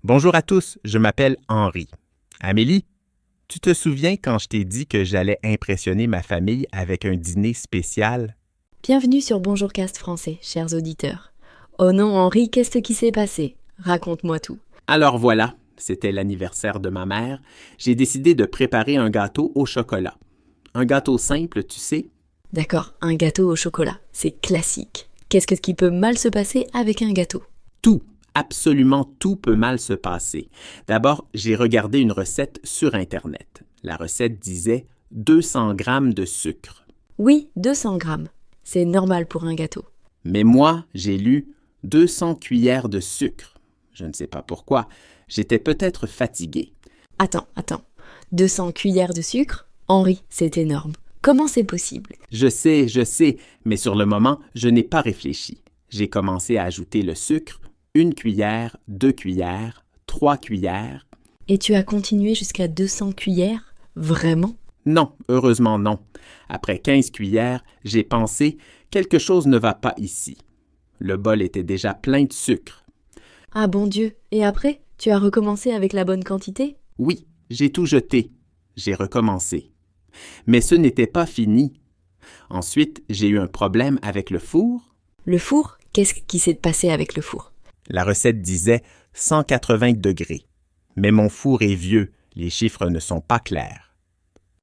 Bonjour à tous, je m'appelle Henri. Amélie, tu te souviens quand je t'ai dit que j'allais impressionner ma famille avec un dîner spécial? Bienvenue sur Bonjour Cast Français, chers auditeurs. Oh non, Henri, qu'est-ce qui s'est passé? Raconte-moi tout. Alors voilà, c'était l'anniversaire de ma mère. J'ai décidé de préparer un gâteau au chocolat. Un gâteau simple, tu sais. D'accord, un gâteau au chocolat, c'est classique. Qu'est-ce qui peut mal se passer avec un gâteau? Tout, absolument tout peut mal se passer. D'abord, j'ai regardé une recette sur Internet. La recette disait 200 grammes de sucre. Oui, 200 grammes. C'est normal pour un gâteau. Mais moi, j'ai lu 200 cuillères de sucre. Je ne sais pas pourquoi. J'étais peut-être fatigué. Attends. 200 cuillères de sucre? Henri, c'est énorme. Comment c'est possible? Je sais, mais sur le moment, je n'ai pas réfléchi. J'ai commencé à ajouter le sucre, 1 cuillère, 2 cuillères, 3 cuillères. Et tu as continué jusqu'à 200 cuillères? Vraiment? Non, heureusement non. Après 15 cuillères, j'ai pensé « quelque chose ne va pas ici ». Le bol était déjà plein de sucre. Ah bon Dieu, et après, tu as recommencé avec la bonne quantité? Oui, j'ai tout jeté. J'ai recommencé. Mais ce n'était pas fini. Ensuite, j'ai eu un problème avec le four. Le four? Qu'est-ce qui s'est passé avec le four? La recette disait 180 degrés. Mais mon four est vieux, les chiffres ne sont pas clairs.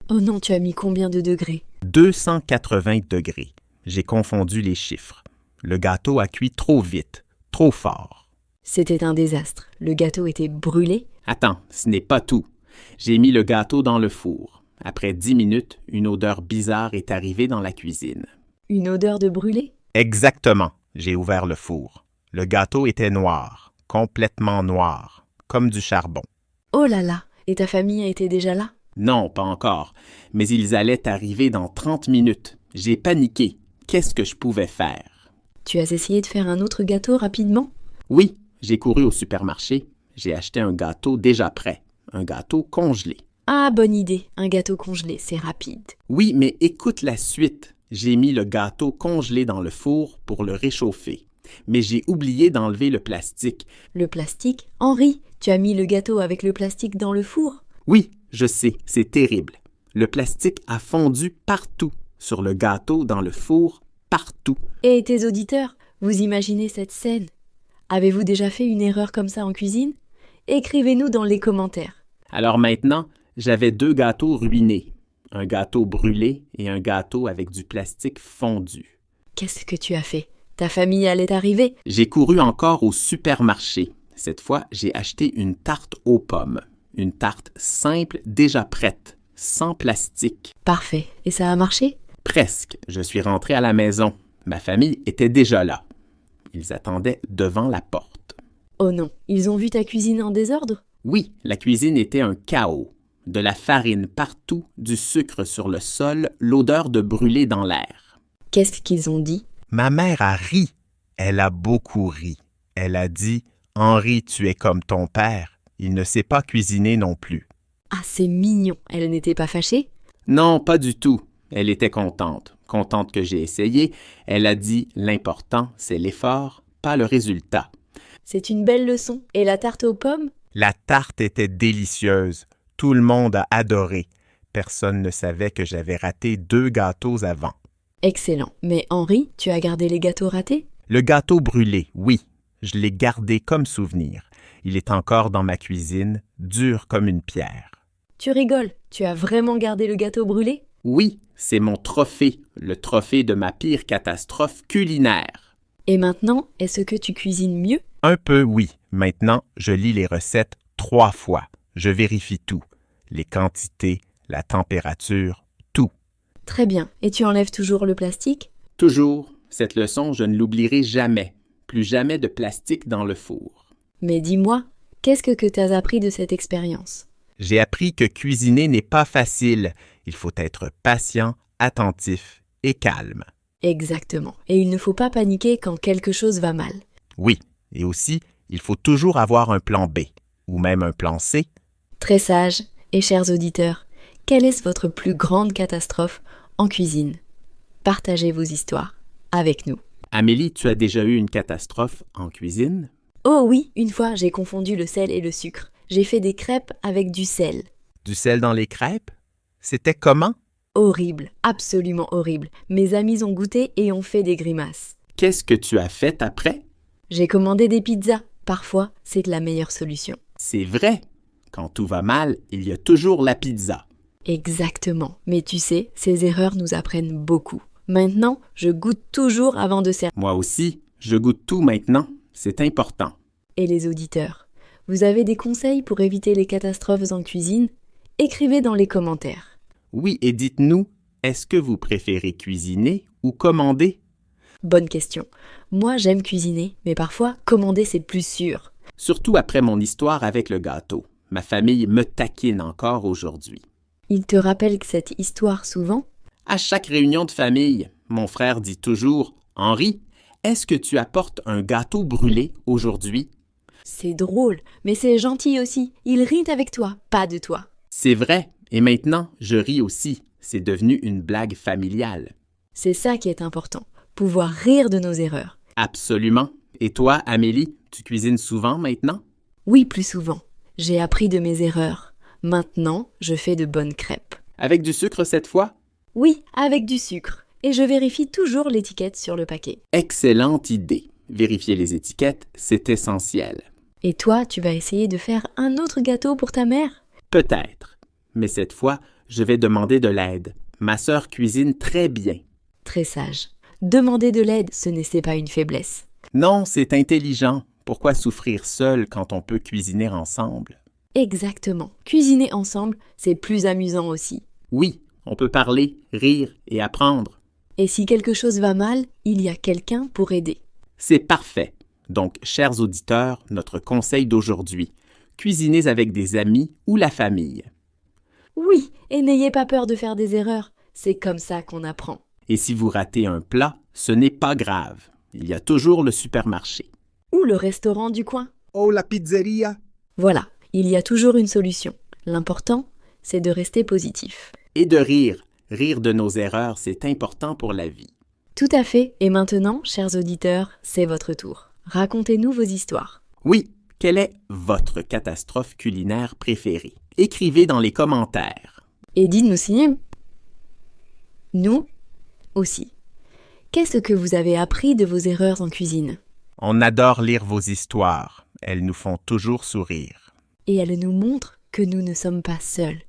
Oh non, tu as mis combien de degrés? 280 degrés. J'ai confondu les chiffres. Le gâteau a cuit trop vite, trop fort. C'était un désastre. Le gâteau était brûlé. Attends, ce n'est pas tout. J'ai mis le gâteau dans le four. Après 10 minutes, une odeur bizarre est arrivée dans la cuisine. Une odeur de brûlé? Exactement. J'ai ouvert le four. Le gâteau était noir, complètement noir, comme du charbon. Oh là là! Et ta famille était déjà là? Non, pas encore. Mais ils allaient arriver dans 30 minutes. J'ai paniqué. Qu'est-ce que je pouvais faire? Tu as essayé de faire un autre gâteau rapidement? Oui, j'ai couru au supermarché. J'ai acheté un gâteau déjà prêt. Un gâteau congelé. Ah, bonne idée. Un gâteau congelé, c'est rapide. Oui, mais écoute la suite. J'ai mis le gâteau congelé dans le four pour le réchauffer. Mais j'ai oublié d'enlever le plastique. Le plastique? Henri, tu as mis le gâteau avec le plastique dans le four? Oui, je sais, c'est terrible. Le plastique a fondu partout. Sur le gâteau, dans le four, partout. Et tes auditeurs, vous imaginez cette scène? Avez-vous déjà fait une erreur comme ça en cuisine? Écrivez-nous dans les commentaires. Alors maintenant, j'avais 2 gâteaux ruinés. Un gâteau brûlé et un gâteau avec du plastique fondu. Qu'est-ce que tu as fait? Ta famille allait arriver? J'ai couru encore au supermarché. Cette fois, j'ai acheté une tarte aux pommes. Une tarte simple déjà prête, sans plastique. Parfait. Et ça a marché? Presque. Je suis rentré à la maison. Ma famille était déjà là. Ils attendaient devant la porte. Oh non, ils ont vu ta cuisine en désordre? Oui, la cuisine était un chaos. De la farine partout, du sucre sur le sol, l'odeur de brûlé dans l'air. Qu'est-ce qu'ils ont dit? Ma mère a ri. Elle a beaucoup ri. Elle a dit « Henri, tu es comme ton père. Il ne sait pas cuisiner non plus. » Ah, c'est mignon. Elle n'était pas fâchée? Non, pas du tout. Elle était contente. Contente que j'ai essayé. Elle a dit « L'important, c'est l'effort, pas le résultat. » C'est une belle leçon. Et la tarte aux pommes? La tarte était délicieuse. Tout le monde a adoré. Personne ne savait que j'avais raté 2 gâteaux avant. Excellent. Mais Henri, tu as gardé les gâteaux ratés? Le gâteau brûlé, oui. Je l'ai gardé comme souvenir. Il est encore dans ma cuisine, dur comme une pierre. Tu rigoles. Tu as vraiment gardé le gâteau brûlé? Oui, c'est mon trophée, le trophée de ma pire catastrophe culinaire. Et maintenant, est-ce que tu cuisines mieux? Un peu, oui. Maintenant, je lis les recettes 3 fois. Je vérifie tout. Les quantités, la température, tout. Très bien. Et tu enlèves toujours le plastique? Toujours. Cette leçon, je ne l'oublierai jamais. Plus jamais de plastique dans le four. Mais dis-moi, qu'est-ce que tu as appris de cette expérience? J'ai appris que cuisiner n'est pas facile. Il faut être patient, attentif et calme. Exactement. Et il ne faut pas paniquer quand quelque chose va mal. Oui, et aussi, il faut toujours avoir un plan B, ou même un plan C. Très sage. Et chers auditeurs, quelle est votre plus grande catastrophe en cuisine? Partagez vos histoires avec nous. Amélie, tu as déjà eu une catastrophe en cuisine? Oh oui, une fois, j'ai confondu le sel et le sucre. J'ai fait des crêpes avec du sel. Du sel dans les crêpes? C'était comment? Horrible, absolument horrible. Mes amis ont goûté et ont fait des grimaces. Qu'est-ce que tu as fait après? J'ai commandé des pizzas. Parfois, c'est la meilleure solution. C'est vrai. Quand tout va mal, il y a toujours la pizza. Exactement. Mais tu sais, ces erreurs nous apprennent beaucoup. Maintenant, je goûte toujours avant de servir. Moi aussi, je goûte tout maintenant. C'est important. Et les auditeurs, vous avez des conseils pour éviter les catastrophes en cuisine? Écrivez dans les commentaires. Oui, et dites-nous, est-ce que vous préférez cuisiner ou commander? Bonne question. Moi, j'aime cuisiner, mais parfois, commander, c'est plus sûr. Surtout après mon histoire avec le gâteau. Ma famille me taquine encore aujourd'hui. Il te rappelle cette histoire souvent? À chaque réunion de famille, mon frère dit toujours « Henri, est-ce que tu apportes un gâteau brûlé aujourd'hui? » C'est drôle, mais c'est gentil aussi. Il rit avec toi, pas de toi. C'est vrai, et maintenant, je ris aussi. C'est devenu une blague familiale. C'est ça qui est important, pouvoir rire de nos erreurs. Absolument. Et toi, Amélie, tu cuisines souvent maintenant? Oui, plus souvent. J'ai appris de mes erreurs. Maintenant, je fais de bonnes crêpes. Avec du sucre cette fois? Oui, avec du sucre. Et je vérifie toujours l'étiquette sur le paquet. Excellente idée. Vérifier les étiquettes, c'est essentiel. Et toi, tu vas essayer de faire un autre gâteau pour ta mère? Peut-être. Mais cette fois, je vais demander de l'aide. Ma sœur cuisine très bien. Très sage. Demander de l'aide, ce n'est pas une faiblesse. Non, c'est intelligent. Pourquoi souffrir seul quand on peut cuisiner ensemble? Exactement. Cuisiner ensemble, c'est plus amusant aussi. Oui, on peut parler, rire et apprendre. Et si quelque chose va mal, il y a quelqu'un pour aider. C'est parfait. Donc, chers auditeurs, notre conseil d'aujourd'hui, cuisinez avec des amis ou la famille. Oui, et n'ayez pas peur de faire des erreurs. C'est comme ça qu'on apprend. Et si vous ratez un plat, ce n'est pas grave. Il y a toujours le supermarché. Ou le restaurant du coin. Oh, la pizzeria! Voilà, il y a toujours une solution. L'important, c'est de rester positif. Et de rire. Rire de nos erreurs, c'est important pour la vie. Tout à fait. Et maintenant, chers auditeurs, c'est votre tour. Racontez-nous vos histoires. Oui, quelle est votre catastrophe culinaire préférée? Écrivez dans les commentaires. Et dites-nous si nous aussi. Qu'est-ce que vous avez appris de vos erreurs en cuisine? On adore lire vos histoires. Elles nous font toujours sourire. Et elles nous montrent que nous ne sommes pas seuls.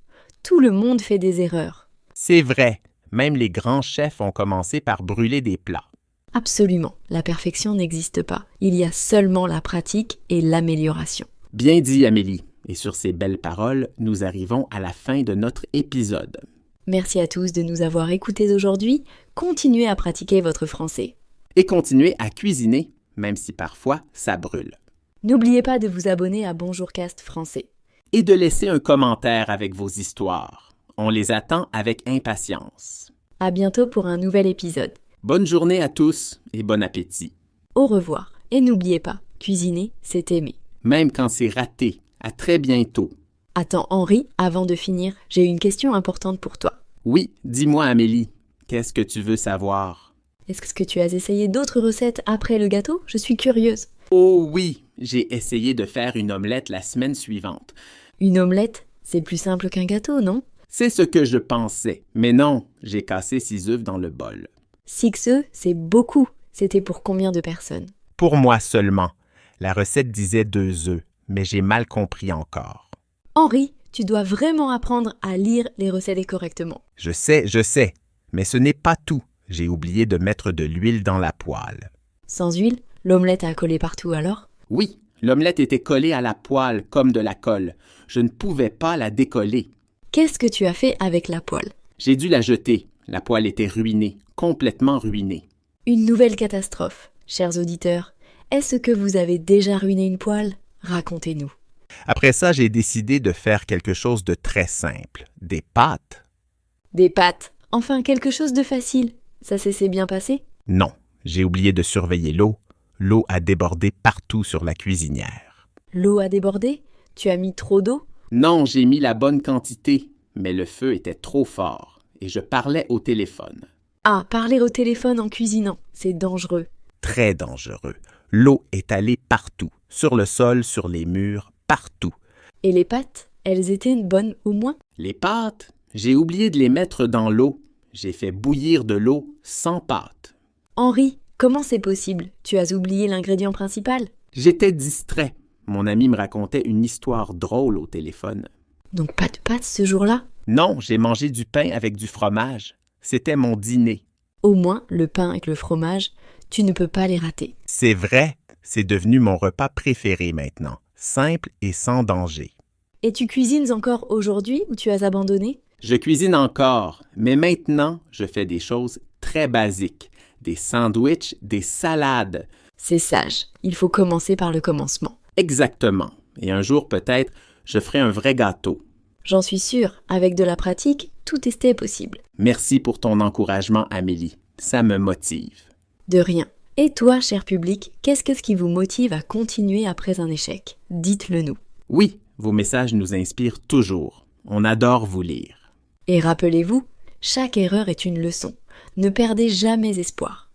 Tout le monde fait des erreurs. C'est vrai, même les grands chefs ont commencé par brûler des plats. Absolument, la perfection n'existe pas. Il y a seulement la pratique et l'amélioration. Bien dit, Amélie. Et sur ces belles paroles, nous arrivons à la fin de notre épisode. Merci à tous de nous avoir écoutés aujourd'hui. Continuez à pratiquer votre français. Et continuez à cuisiner, même si parfois ça brûle. N'oubliez pas de vous abonner à Bonjourcast français. Et de laisser un commentaire avec vos histoires. On les attend avec impatience. À bientôt pour un nouvel épisode. Bonne journée à tous et bon appétit. Au revoir. Et n'oubliez pas, cuisiner, c'est aimer. Même quand c'est raté. À très bientôt. Attends, Henri, avant de finir, j'ai une question importante pour toi. Oui, dis-moi, Amélie, qu'est-ce que tu veux savoir? Est-ce que tu as essayé d'autres recettes après le gâteau? Je suis curieuse. Oh oui, j'ai essayé de faire une omelette la semaine suivante. Une omelette, c'est plus simple qu'un gâteau, non? C'est ce que je pensais, mais non, j'ai cassé 6 œufs dans le bol. 6 œufs, c'est beaucoup. C'était pour combien de personnes? Pour moi seulement. La recette disait 2 œufs, mais j'ai mal compris encore. Henri, tu dois vraiment apprendre à lire les recettes correctement. Je sais, mais ce n'est pas tout. J'ai oublié de mettre de l'huile dans la poêle. Sans huile, l'omelette a collé partout alors? Oui, l'omelette était collée à la poêle comme de la colle. Je ne pouvais pas la décoller. Qu'est-ce que tu as fait avec la poêle? J'ai dû la jeter. La poêle était ruinée, complètement ruinée. Une nouvelle catastrophe. Chers auditeurs, est-ce que vous avez déjà ruiné une poêle? Racontez-nous. Après ça, j'ai décidé de faire quelque chose de très simple. Des pâtes. Des pâtes. Enfin, quelque chose de facile. Ça s'est bien passé? Non, j'ai oublié de surveiller l'eau. L'eau a débordé partout sur la cuisinière. L'eau a débordé? Tu as mis trop d'eau? Non, j'ai mis la bonne quantité, mais le feu était trop fort et je parlais au téléphone. Ah, parler au téléphone en cuisinant, c'est dangereux. Très dangereux. L'eau est allée partout, sur le sol, sur les murs, partout. Et les pâtes, elles étaient bonnes au moins? Les pâtes, j'ai oublié de les mettre dans l'eau. J'ai fait bouillir de l'eau sans pâte. Henri, comment c'est possible? Tu as oublié l'ingrédient principal? J'étais distrait. Mon ami me racontait une histoire drôle au téléphone. Donc pas de pâtes ce jour-là? Non, j'ai mangé du pain avec du fromage. C'était mon dîner. Au moins, le pain avec le fromage, tu ne peux pas les rater. C'est vrai, c'est devenu mon repas préféré maintenant. Simple et sans danger. Et tu cuisines encore aujourd'hui ou tu as abandonné? Je cuisine encore, mais maintenant, je fais des choses très basiques. Des sandwichs, des salades. C'est sage, il faut commencer par le commencement. Exactement. Et un jour, peut-être, je ferai un vrai gâteau. J'en suis sûre, avec de la pratique, tout est possible. Merci pour ton encouragement, Amélie. Ça me motive. De rien. Et toi, cher public, qu'est-ce qui vous motive à continuer après un échec? Dites-le nous. Oui, vos messages nous inspirent toujours. On adore vous lire. Et rappelez-vous, chaque erreur est une leçon. Ne perdez jamais espoir.